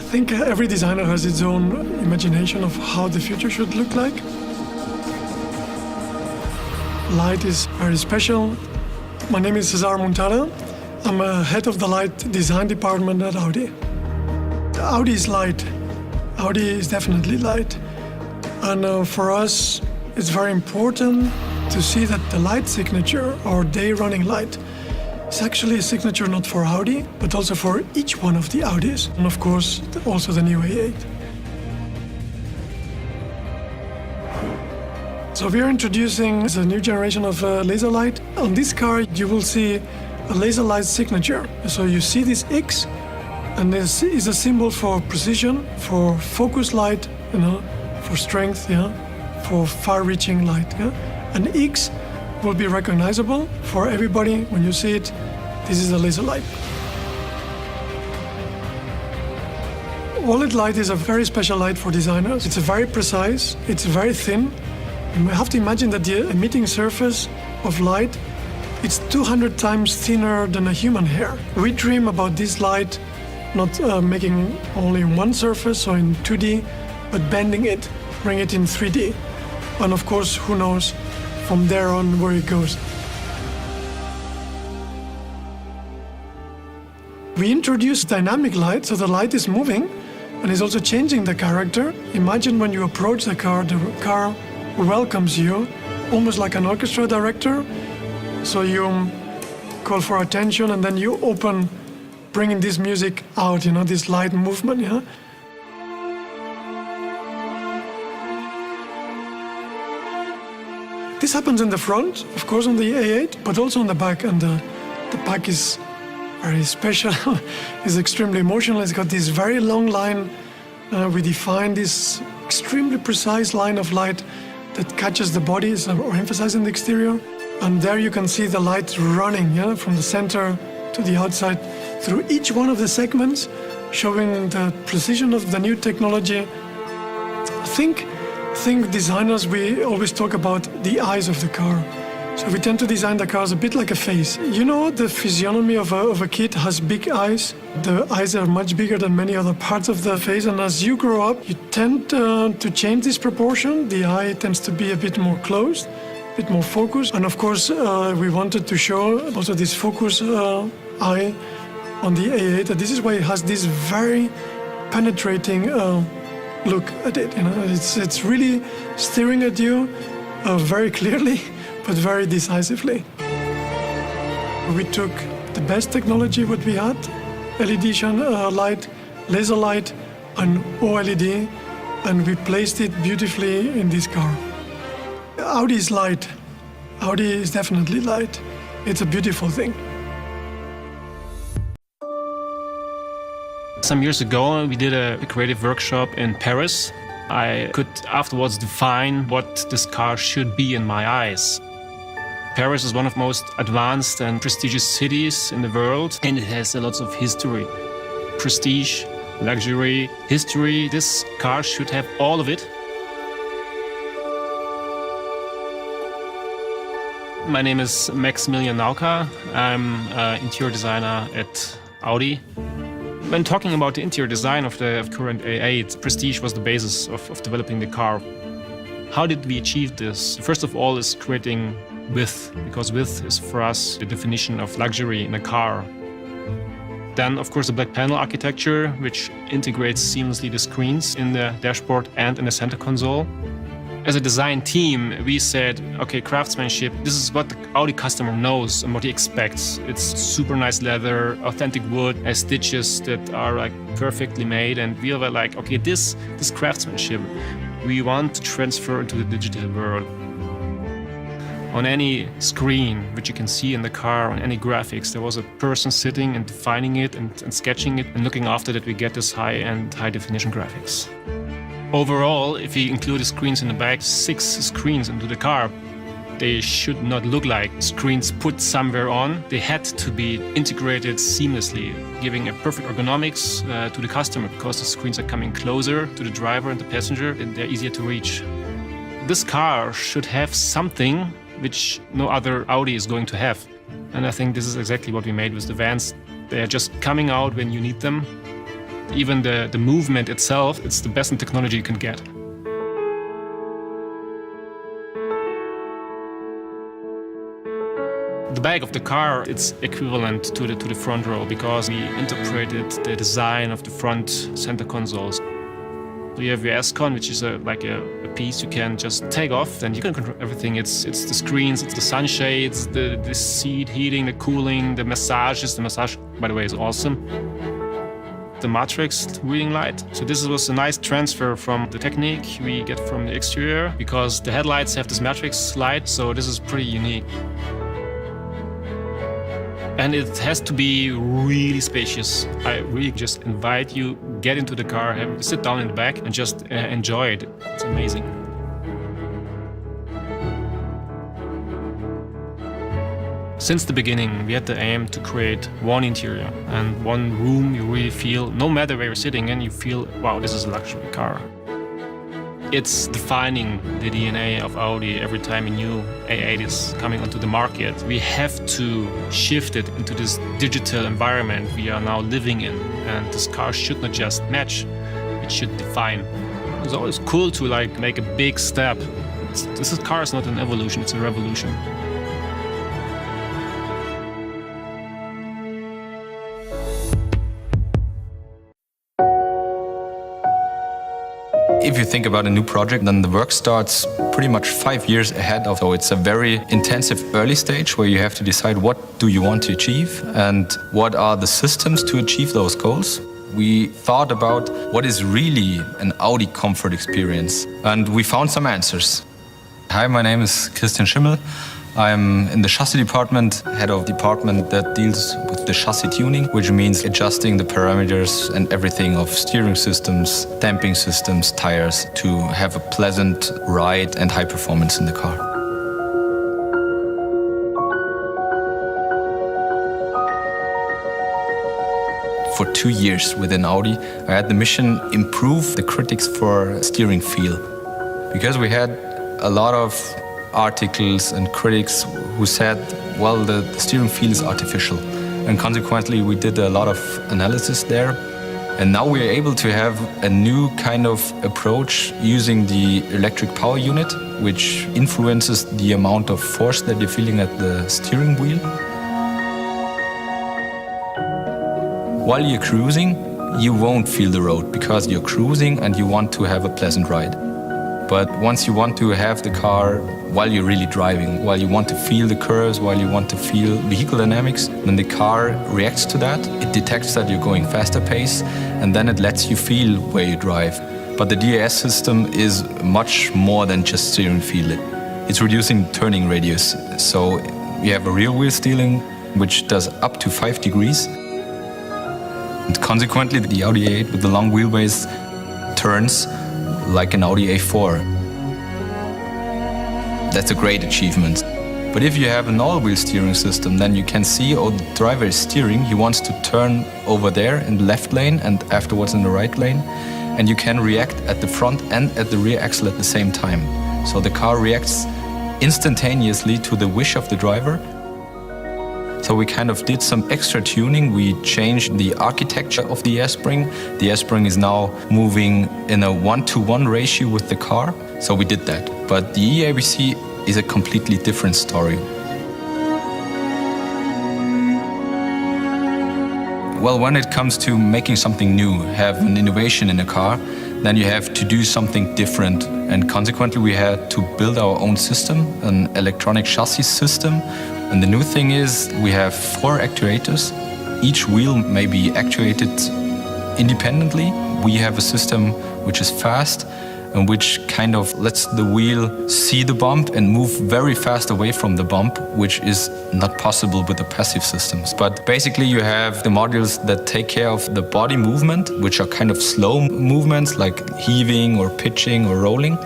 think every designer has its own imagination of how the future should look like. Light is very special. My name is Cesar Muntada. I'm head of the light design department at Audi. Audi is light. Audi is definitely light. And for us, it's very important to see that the light signature, or day running light, is actually a signature not for Audi, but also for each one of the Audis. And of course, also the new A8. So we are introducing a new generation of laser light. On this car, you will see a laser light signature. So you see this X, and this is a symbol for precision, for focus light, for strength, for far-reaching light. And X will be recognizable for everybody. When you see it, this is a laser light. OLED light is a very special light for designers. It's very precise, it's very thin. You have to imagine that the emitting surface of light, it's 200 times thinner than a human hair. We dream about this light not making only one surface or in 2D, but bending it, bring it in 3D. And of course, who knows from there on where it goes. We introduced dynamic light, so the light is moving and is also changing the character. Imagine when you approach the car welcomes you, almost like an orchestra director. So you call for attention and then you open, bringing this music out, this light movement, This happens in the front, of course, on the A8, but also on the back. And the back is very special. It's extremely emotional. It's got this very long line. We define this extremely precise line of light that catches the body, or emphasizing the exterior. And there you can see the light running, from the center to the outside through each one of the segments, showing the precision of the new technology. I think designers, we always talk about the eyes of the car. So we tend to design the cars a bit like a face. The physiognomy of a kid has big eyes. The eyes are much bigger than many other parts of the face. And as you grow up, you tend to change this proportion. The eye tends to be a bit more closed, a bit more focused. And of course, we wanted to show also this focus eye on the A8. This is why it has this very penetrating look at it. It's really staring at you very clearly, but very decisively. We took the best technology what we had, LED light, laser light, and OLED, and we placed it beautifully in this car. Audi is light. Audi is definitely light. It's a beautiful thing. Some years ago, we did a creative workshop in Paris. I could afterwards define what this car should be in my eyes. Paris is one of the most advanced and prestigious cities in the world, and it has a lot of history. Prestige, luxury, history. This car should have all of it. My name is Maximilian Nauka. I'm an interior designer at Audi. When talking about the interior design of the current A8, prestige was the basis of developing the car. How did we achieve this? First of all is creating width, because width is for us the definition of luxury in a car. Then, of course, the black panel architecture, which integrates seamlessly the screens in the dashboard and in the center console. As a design team, we said, okay, craftsmanship, this is what the Audi customer knows and what he expects. It's super nice leather, authentic wood, has stitches that are perfectly made. And we were like, okay, this craftsmanship, we want to transfer into the digital world. On any screen, which you can see in the car, on any graphics, there was a person sitting and defining it and sketching it and looking after that we get this high-end, high-definition graphics. Overall, if you include the screens in the back, 6 screens into the car, they should not look like screens put somewhere on. They had to be integrated seamlessly, giving a perfect ergonomics to the customer, because the screens are coming closer to the driver and the passenger and they're easier to reach. This car should have something which no other Audi is going to have. And I think this is exactly what we made with the vans. They are just coming out when you need them. Even the movement itself, it's the best in technology you can get. The back of the car, it's equivalent to the front row because we interpreted the design of the front center consoles. So you have your S-Con, which is like a piece you can just take off, and you can control everything. It's the screens, it's the sunshades, the seat heating, the cooling, the massages. The massage, by the way, is awesome. The matrix reading light. So this was a nice transfer from the technique we get from the exterior because the headlights have this matrix light, so this is pretty unique. And it has to be really spacious. I really just invite you, get into the car, sit down in the back and just enjoy it. It's amazing. Since the beginning, we had the aim to create one interior and one room you really feel, no matter where you're sitting in, you feel, wow, this is a luxury car. It's defining the DNA of Audi every time a new A8 is coming onto the market. We have to shift it into this digital environment we are now living in. And this car should not just match, it should define. It's always cool to make a big step. This car is not an evolution, it's a revolution. If you think about a new project, then the work starts pretty much 5 years ahead of. So it's a very intensive early stage where you have to decide what do you want to achieve and what are the systems to achieve those goals. We thought about what is really an Audi comfort experience, and we found some answers. Hi, my name is Christian Schimmel. I'm in the chassis department, head of department that deals with the chassis tuning, which means adjusting the parameters and everything of steering systems, damping systems, tires to have a pleasant ride and high performance in the car. For 2 years within Audi, I had the mission improve the critics for steering feel. Because we had a lot of articles and critics who said, well, the steering feel is artificial. And consequently, we did a lot of analysis there. And now we are able to have a new kind of approach using the electric power unit, which influences the amount of force that you're feeling at the steering wheel. While you're cruising, you won't feel the road because you're cruising and you want to have a pleasant ride. But once you want to have the car while you're really driving, while you want to feel the curves, while you want to feel vehicle dynamics, then the car reacts to that. It detects that you're going faster pace, and then it lets you feel where you drive. But the DAS system is much more than just steering feel. It's reducing turning radius. So you have a rear wheel steering, which does up to 5 degrees. And consequently, the Audi A8 with the long wheelbase turns like an Audi A4. That's a great achievement. But if you have an all-wheel steering system, then you can see, oh, the driver is steering, he wants to turn over there in the left lane and afterwards in the right lane, and you can react at the front and at the rear axle at the same time. So the car reacts instantaneously to the wish of the driver. So we kind of did some extra tuning. We changed the architecture of the air spring. The air spring is now moving in a 1-to-1 ratio with the car. So we did that. But the EABC is a completely different story. Well, when it comes to making something new, have an innovation in a car, then you have to do something different. And consequently, we had to build our own system, an electronic chassis system. And the new thing is we have 4 actuators. Each wheel may be actuated independently. We have a system which is fast and which kind of lets the wheel see the bump and move very fast away from the bump, which is not possible with the passive systems. But basically you have the modules that take care of the body movement, which are kind of slow movements like heaving or pitching or rolling.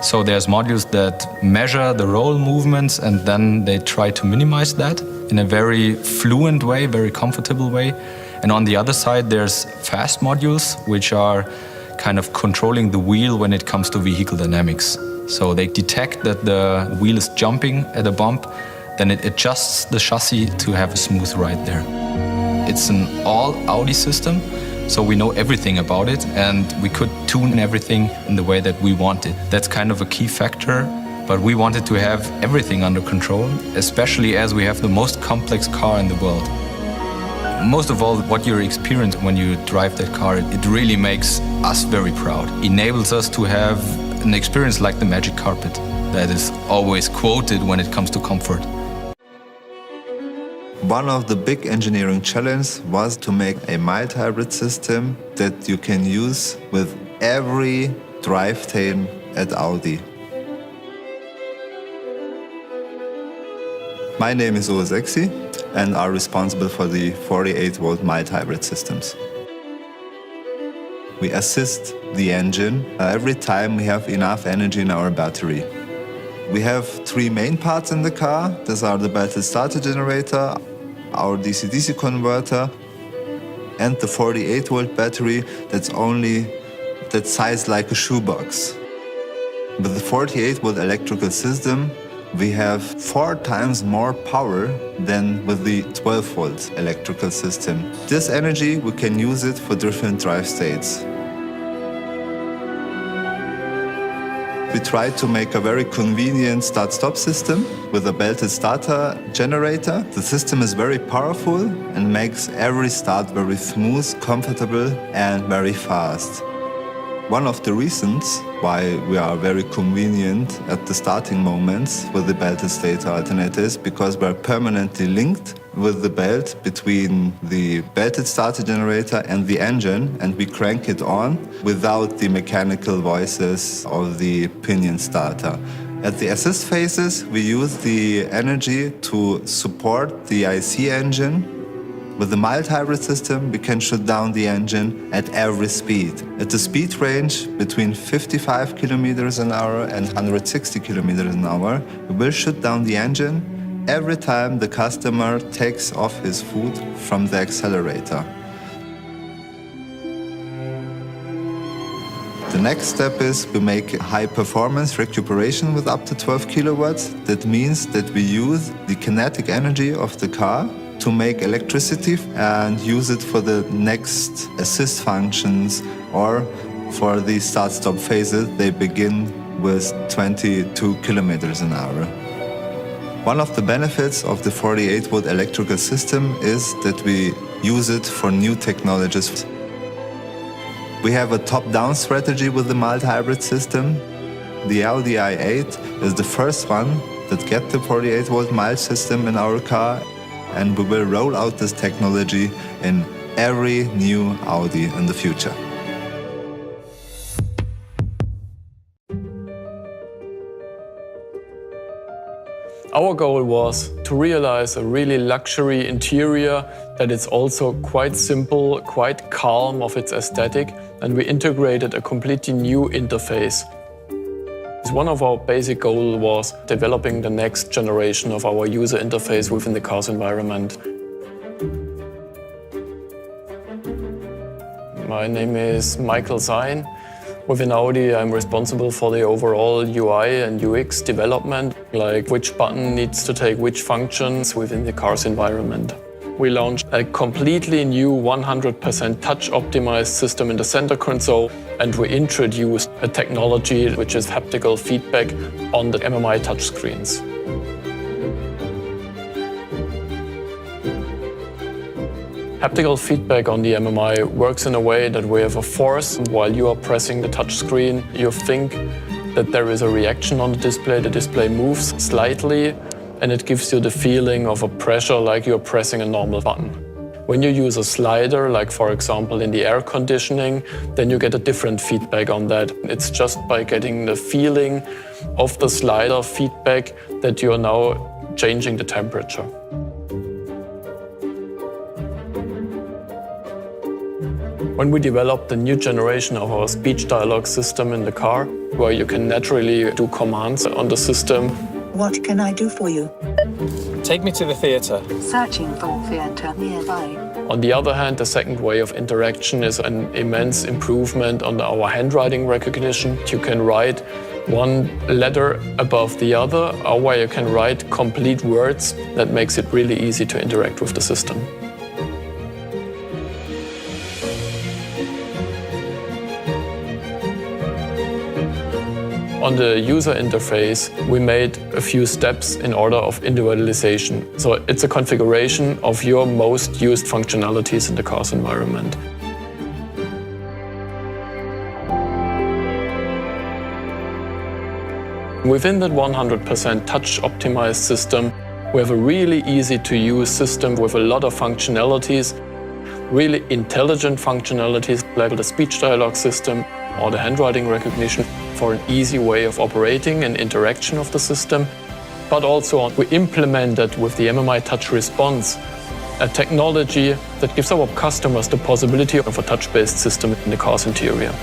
So there's modules that measure the roll movements and then they try to minimize that in a very fluent way, very comfortable way. And on the other side, there's fast modules, which are kind of controlling the wheel when it comes to vehicle dynamics. So they detect that the wheel is jumping at a bump, then it adjusts the chassis to have a smooth ride there. It's an all Audi system, so we know everything about it and we could tune everything in the way that we wanted. That's kind of a key factor, but we wanted to have everything under control, especially as we have the most complex car in the world. Most of all, what you experience when you drive that car, it really makes us very proud. Enables us to have an experience like the magic carpet that is always quoted when it comes to comfort. One of the big engineering challenges was to make a mild hybrid system that you can use with every drivetrain at Audi. My name is Uwe Sexy and are responsible for the 48-volt mild hybrid systems. We assist the engine every time we have enough energy in our battery. We have three main parts in the car. These are the belted starter generator, our DC-DC converter, and the 48-volt battery that's sized like a shoebox. With the 48-volt electrical system, we have 4 times more power than with the 12-volt electrical system. This energy, we can use it for different drive states. We tried to make a very convenient start-stop system with a belted starter generator. The system is very powerful and makes every start very smooth, comfortable and very fast. One of the reasons why we are very convenient at the starting moments with the belted starter alternator is because we're permanently linked with the belt between the belted starter generator and the engine, and we crank it on without the mechanical voices of the pinion starter. At the assist phases, we use the energy to support the IC engine. With the mild hybrid system, we can shut down the engine at every speed. At the speed range between 55 kilometers an hour and 160 kilometers an hour, we will shut down the engine every time the customer takes off his foot from the accelerator. The next step is we make high performance recuperation with up to 12 kilowatts. That means that we use the kinetic energy of the car to make electricity and use it for the next assist functions or for the start-stop phases. They begin with 22 kilometers an hour. One of the benefits of the 48-volt electrical system is that we use it for new technologies. We have a top-down strategy with the mild hybrid system. The Audi i8 is the first one that gets the 48-volt mild system in our car, and we will roll out this technology in every new Audi in the future. Our goal was to realize a really luxury interior that is also quite simple, quite calm of its aesthetic, and we integrated a completely new interface. One of our basic goals was developing the next generation of our user interface within the car's environment. My name is Michael Sein. Within Audi, I'm responsible for the overall UI and UX development, like which button needs to take which functions within the car's environment. We launched a completely new 100% touch-optimized system in the center console, and we introduced a technology which is haptical feedback on the MMI touchscreens. Haptical feedback on the MMI works in a way that we have a force while you are pressing the touchscreen. You think that there is a reaction on the display moves slightly, and it gives you the feeling of a pressure like you're pressing a normal button. When you use a slider, like for example in the air conditioning, then you get a different feedback on that. It's just by getting the feeling of the slider feedback that you're now changing the temperature. When we developed the new generation of our speech dialogue system in the car, where you can naturally do commands on the system. What can I do for you? Take me to the theatre. Searching for theatre nearby. On the other hand, the second way of interaction is an immense improvement on our handwriting recognition. You can write one letter above the other, or where you can write complete words. That makes it really easy to interact with the system. On the user interface, we made a few steps in order of individualization. So it's a configuration of your most used functionalities in the car's environment. Within that 100% touch-optimized system, we have a really easy-to-use system with a lot of functionalities, really intelligent functionalities like the speech dialogue system or the handwriting recognition for an easy way of operating and interaction of the system. But also we implemented with the MMI Touch Response a technology that gives our customers the possibility of a touch-based system in the car's interior.